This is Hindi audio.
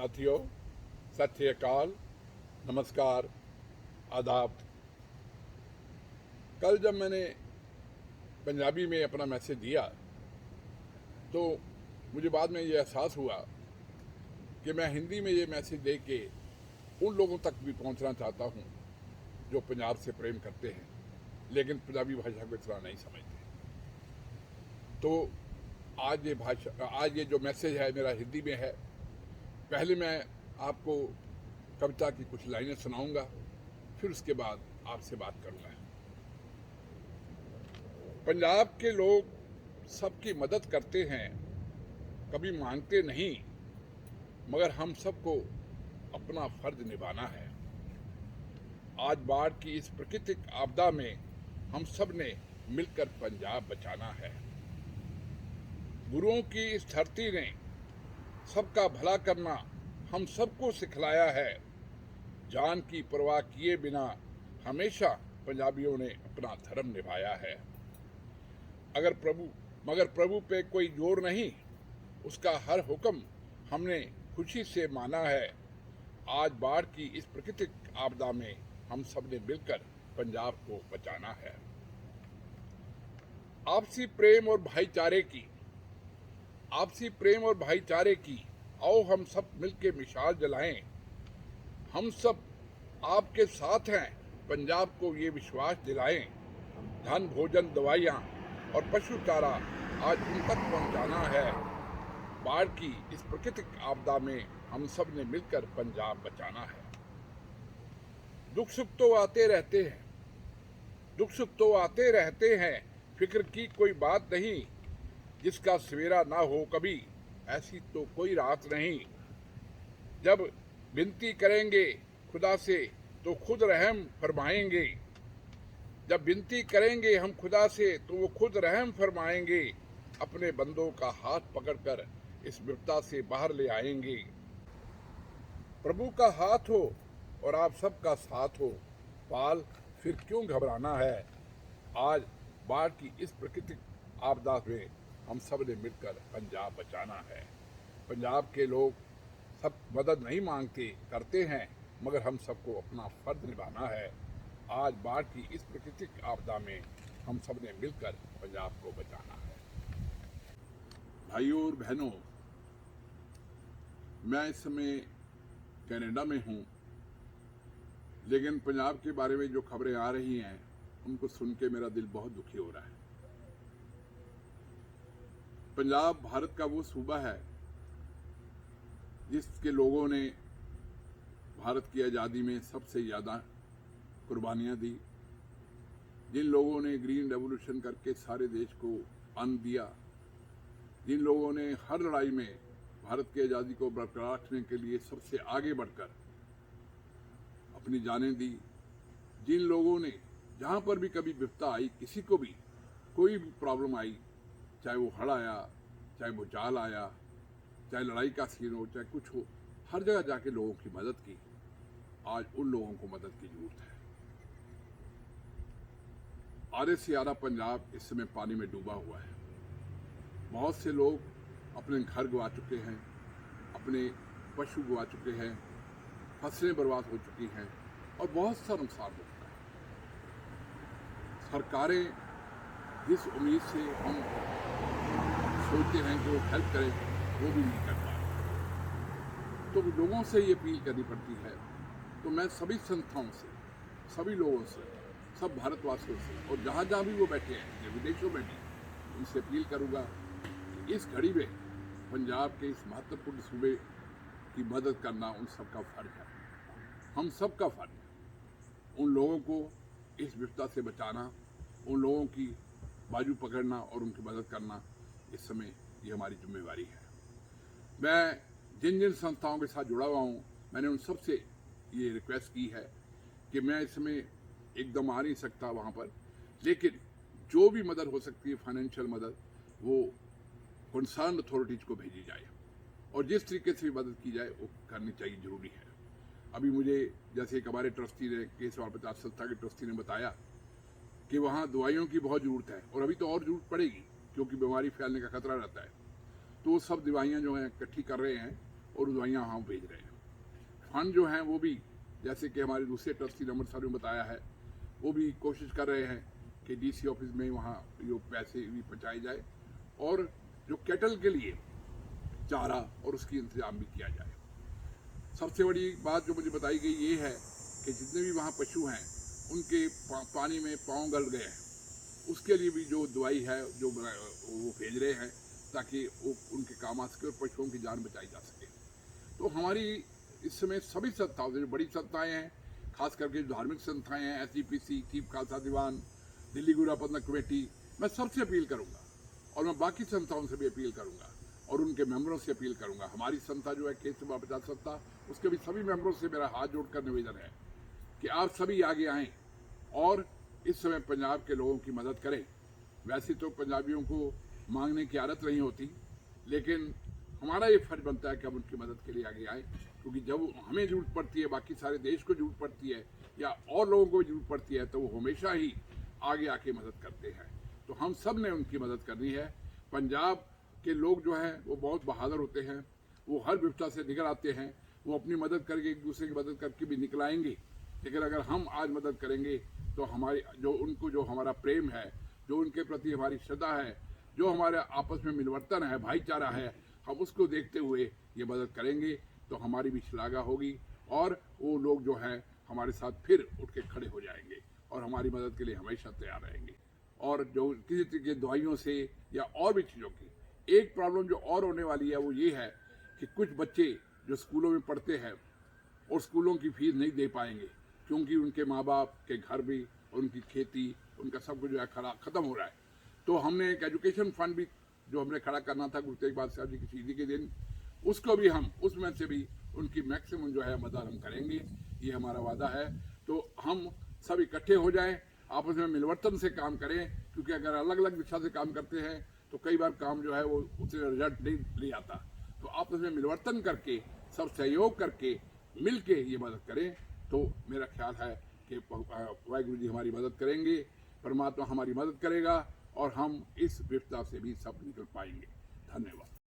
साथियों, सत श्री अकाल, नमस्कार, आदाब। कल जब मैंने पंजाबी में अपना मैसेज दिया तो मुझे बाद में ये एहसास हुआ कि मैं हिंदी में ये मैसेज दे के उन लोगों तक भी पहुंचना चाहता हूं जो पंजाब से प्रेम करते हैं लेकिन पंजाबी भाषा को इतना नहीं समझते। तो आज ये जो मैसेज है मेरा हिंदी में है। पहले मैं आपको कविता की कुछ लाइनें सुनाऊंगा, फिर उसके बाद आपसे बात करूंगा। पंजाब के लोग सबकी मदद करते हैं, कभी मांगते नहीं, मगर हम सबको अपना फर्ज निभाना है। आज बाढ़ की इस प्राकृतिक आपदा में हम सब ने मिलकर पंजाब बचाना है। गुरुओं की इस धरती ने सबका भला करना हम सबको सिखलाया है। जान की परवाह किए बिना हमेशा पंजाबियों ने अपना धर्म निभाया है। मगर प्रभु पे कोई जोर नहीं, उसका हर हुक्म हमने खुशी से माना है। आज बाढ़ की इस प्राकृतिक आपदा में हम सब ने मिलकर पंजाब को बचाना है। आपसी प्रेम और भाईचारे की आओ हम सब मिलकर मिसाल जलाएं। हम सब आपके साथ हैं, पंजाब को ये विश्वास दिलाएं। धन, भोजन, दवाइयाँ और पशु चारा आज उन तक पहुँचाना है। बाढ़ की इस प्राकृतिक आपदा में हम सब ने मिलकर पंजाब बचाना है। दुख सुख तो आते रहते हैं, फिक्र की कोई बात नहीं। जिसका सवेरा ना हो कभी, ऐसी तो कोई रात नहीं। जब विनती करेंगे खुदा से तो खुद रहम फरमाएंगे। जब विनती करेंगे हम खुदा से तो वो खुद रहम फरमाएंगे। अपने बंदों का हाथ पकड़कर इस विपदा से बाहर ले आएंगे। प्रभु का हाथ हो और आप सबका साथ हो, पाल फिर क्यों घबराना है। आज बाढ़ की इस प्राकृतिक आपदा में हम सब ने मिलकर पंजाब बचाना है। पंजाब के लोग सब मदद नहीं मांगते, करते हैं, मगर हम सबको अपना फर्ज निभाना है। आज बाढ़ की इस प्राकृतिक आपदा में हम सब ने मिलकर पंजाब को बचाना है। भाइयों और बहनों, मैं इस समय कनाडा में हूँ, लेकिन पंजाब के बारे में जो खबरें आ रही हैं उनको सुन के मेरा दिल बहुत दुखी हो रहा है। पंजाब भारत का वो सूबा है जिसके लोगों ने भारत की आज़ादी में सबसे ज़्यादा कुर्बानियाँ दी, जिन लोगों ने ग्रीन रेवोल्यूशन करके सारे देश को अन्न दिया, जिन लोगों ने हर लड़ाई में भारत की आज़ादी को बरकरार रखने के लिए सबसे आगे बढ़कर अपनी जानें दी, जिन लोगों ने जहाँ पर भी कभी विपदा आई, किसी को भी कोई भी प्रॉब्लम आई, चाहे वो हड़ आया, चाहे वो जाल आया, चाहे लड़ाई का सीन हो, चाहे कुछ हो, हर जगह जाके लोगों की मदद की। आज उन लोगों को मदद की जरूरत है। आधे से ज़्यादा पंजाब इस समय पानी में डूबा हुआ है। बहुत से लोग अपने घर गंवा चुके हैं, अपने पशु गंवा चुके हैं, फसलें बर्बाद हो चुकी हैं और बहुत सा नुकसान हो चुका है। सरकारें जिस उम्मीद से हम सोचते हैं कि वो हेल्प करें, वो भी नहीं कर पा रहे। तो लोगों से ये अपील करनी पड़ती है। तो मैं सभी संस्थाओं से, सभी लोगों से, सब भारतवासियों से, और जहाँ जहाँ भी वो बैठे हैं, जो विदेशों में भी, उनसे अपील करूँगा कि इस घड़ी में पंजाब के इस महत्वपूर्ण सूबे की मदद करना उन सबका फर्ज है। हम सबका फर्ज है उन लोगों को इस विपदा से बचाना, उन लोगों की बाजू पकड़ना और उनकी मदद करना। इस समय ये हमारी जिम्मेवारी है। मैं जिन जिन संस्थाओं के साथ जुड़ा हुआ हूँ, मैंने उन सब से ये रिक्वेस्ट की है कि मैं इस समय एकदम आ नहीं सकता वहाँ पर, लेकिन जो भी मदद हो सकती है, फाइनेंशियल मदद, वो कंसर्न अथॉरिटीज़ को भेजी जाए और जिस तरीके से मदद की जाए वो करनी चाहिए, ज़रूरी है। अभी मुझे जैसे एक हमारे ट्रस्टी ने, केशव प्रताप संस्था के ट्रस्टी ने बताया कि वहाँ दवाइयों की बहुत ज़रूरत है और अभी तो और ज़रूरत पड़ेगी क्योंकि बीमारी फैलने का खतरा रहता है। तो वो सब दवाइयाँ जो हैं इकट्ठी कर रहे हैं और दवाइयाँ हम भेज रहे हैं। फंड जो हैं वो भी, जैसे कि हमारे दूसरे ट्रस्टी नंबर सर ने बताया है, वो भी कोशिश कर रहे हैं कि डीसी ऑफिस में वहाँ जो पैसे भी पहुँचाए जाए और जो कैटल के लिए चारा और उसकी इंतजाम भी किया जाए। सबसे बड़ी बात जो मुझे बताई गई ये है कि जितने भी वहाँ पशु हैं उनके पानी में पाँव गल गए हैं, उसके लिए भी जो दवाई है जो वो भेज रहे हैं ताकि वो उनके काम आ सके और पशुओं की जान बचाई जा सके। तो हमारी इस समय सभी संस्थाओं से, बड़ी संस्थाएँ हैं, खास करके धार्मिक संस्थाएँ हैं, SGPC, चीफ खालसा दीवान, दिल्ली गुरुद्वारा प्रबंधक कमेटी, मैं सबसे अपील करूँगा और मैं बाकी संस्थाओं से भी अपील करूँगा और उनके मेंबरों से अपील करूँगा। हमारी संस्था जो है केस सेवा बचाव संस्था, उसके भी सभी मेंबरों से मेरा हाथ जोड़कर निवेदन है कि आप सभी आगे आएँ और इस समय पंजाब के लोगों की मदद करें। वैसे तो पंजाबियों को मांगने की आदत नहीं होती, लेकिन हमारा ये फर्ज बनता है कि हम उनकी मदद के लिए आगे आएँ, क्योंकि जब हमें जरूरत पड़ती है, बाकी सारे देश को जरूरत पड़ती है या और लोगों को जरूरत पड़ती है, तो वो हमेशा ही आगे आके मदद करते हैं। तो हम सब ने उनकी मदद करनी है। पंजाब के लोग जो हैं वो बहुत बहादुर होते हैं, वो हर विपदा से निकल आते हैं, वो अपनी मदद करके एक दूसरे की मदद करके भी निकल आएंगे। लेकिन अगर हम आज मदद करेंगे तो हमारी जो उनको जो हमारा प्रेम है, जो उनके प्रति हमारी श्रद्धा है, जो हमारे आपस में मिलवर्तन है, भाईचारा है, हम उसको देखते हुए ये मदद करेंगे तो हमारी भी श्लाघा होगी और वो लोग जो है हमारे साथ फिर उठ के खड़े हो जाएंगे और हमारी मदद के लिए हमेशा तैयार रहेंगे। और जो किसी तरह की दवाइयों से या और भी चीज़ों की एक प्रॉब्लम जो और होने वाली है वो ये है कि कुछ बच्चे जो स्कूलों में पढ़ते हैं और स्कूलों की फीस नहीं दे पाएंगे, क्योंकि उनके माँ बाप के घर भी, उनकी खेती, उनका सब कुछ जो है ख़त्म हो रहा है। तो हमने एक एजुकेशन फंड भी जो हमने खड़ा करना था गुरु तेग बहादुर साहब जी की शहीदी के दिन, उसको भी हम उसमें से भी उनकी मैक्सिमम जो है मदद हम करेंगे, ये हमारा वादा है। तो हम सब इकट्ठे हो जाएं, आपस में मिलवर्तन से काम करें, क्योंकि अगर अलग अलग दिशा से काम करते हैं तो कई बार काम जो है वो उसे रिजल्ट नहीं ले आता। तो आपस में मिलवर्तन करके, सब सहयोग करके, मिल के ये मदद करें तो मेरा ख्याल है कि वाहिगुरु जी हमारी मदद करेंगे, परमात्मा हमारी मदद करेगा और हम इस विपदा से भी सब निकल पाएंगे। धन्यवाद।